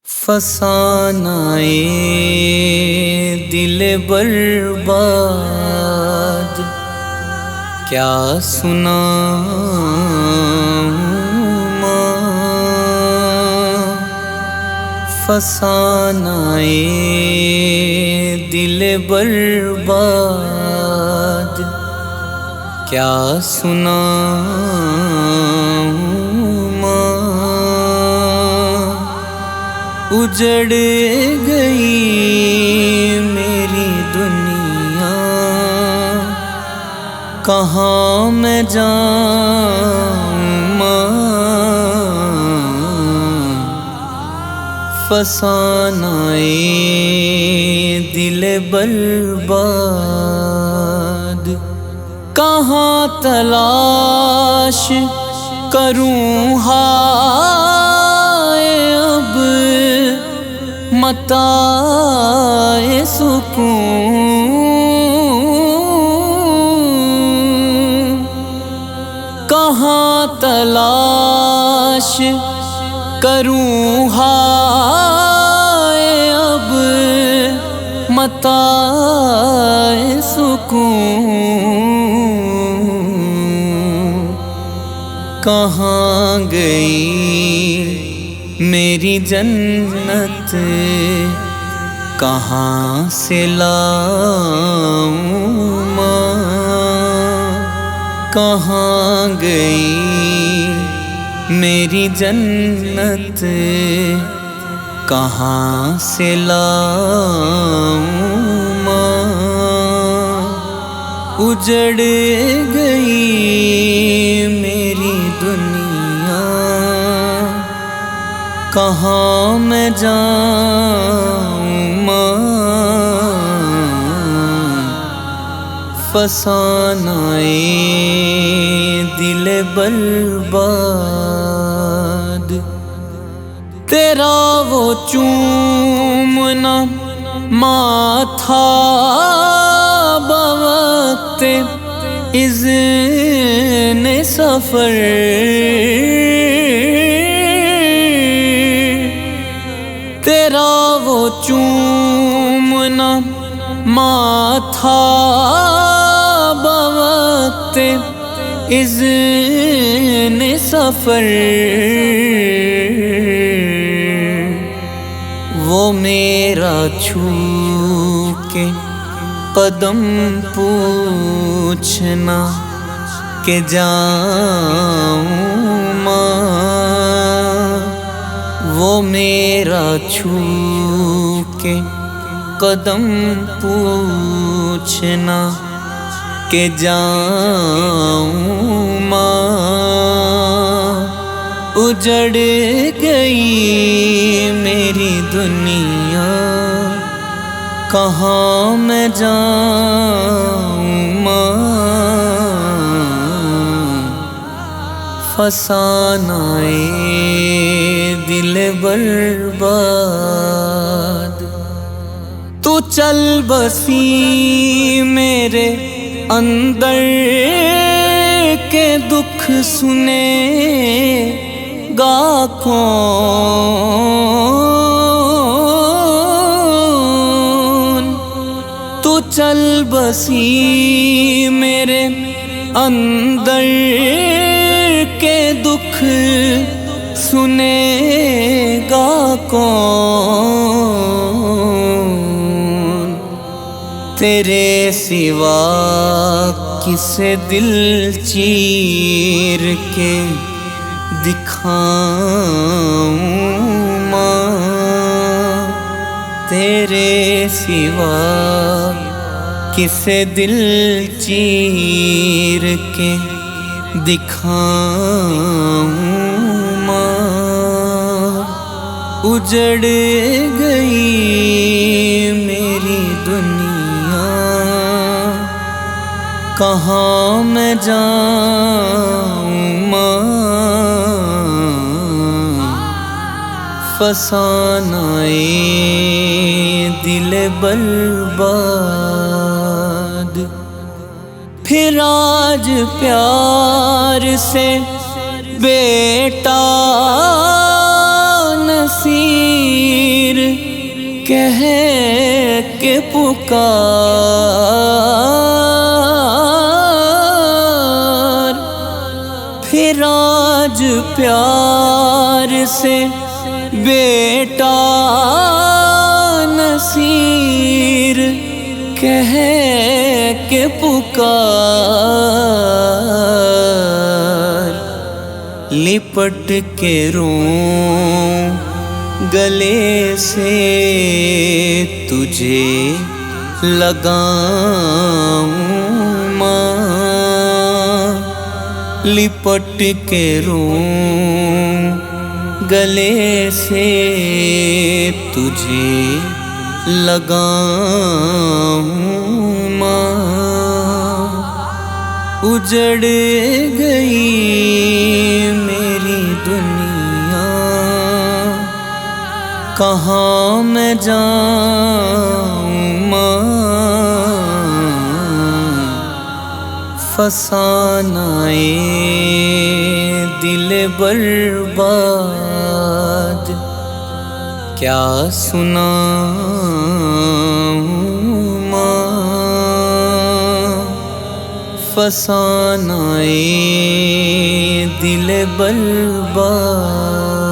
فسانائے دل برباد کیا سناؤں ماں، فسانائے دل برباد کیا سناؤں ماں، اجڑ گئی میری دنیا کہاں میں جاؤں ماں، فسانائے دل برباد کہاں تلاش کروں ہائے اب متاع سکون، کہاں تلاش کروں ہائے اب متاع سکون، کہاں گئی میری جنت کہاں سے لاؤں ماں، کہاں گئی میری جنت کہاں سے لاؤں ماں، اجڑ گئی میری دنیا کہاں میں جاؤں ماں، فسانائے دل برباد تیرا وہ چومنا ماتھا بوقت اذن سفر، تیرا وہ چومنا ماتھا بوقت اذن سفر، وہ میرا چھو کے قدم پوچھنا کہ جاؤں ماں، وہ میرا چھو کے قدم پوچھنا کہ جاؤں ماں، اجڑ گئی میری دنیا کہاں میں جاؤں ماں، فسانائے دل برباد تو چل بسی میرے اندر کے دکھ سنے گا کون، تو چل بسی میرے اندر کے دکھ سنے گا کون، تیرے سوا کسے دل چیر کے دکھاؤں ماں، تیرے سوا کسے دل چیر کے دکھاؤں ماں، اجڑ گئی میری دنیا کہاں میں جاؤں ماں، فسانائے دل برباد پھر آج پیار سے بیٹا نصیب کہہ کے پکار، پھر آج پیار سے بیٹا نصیر کہہ کے پکار، لپٹ کے روں گلے سے تجھے لگاؤں ماں، لپٹ کے روں گلے سے تجھے لگاؤں ماں، اجڑ گئی میری دنیا کہاں میں جاؤں ماں، فسانۂ دل برباد کیا سناؤں ماں، فسانۂ دل برباد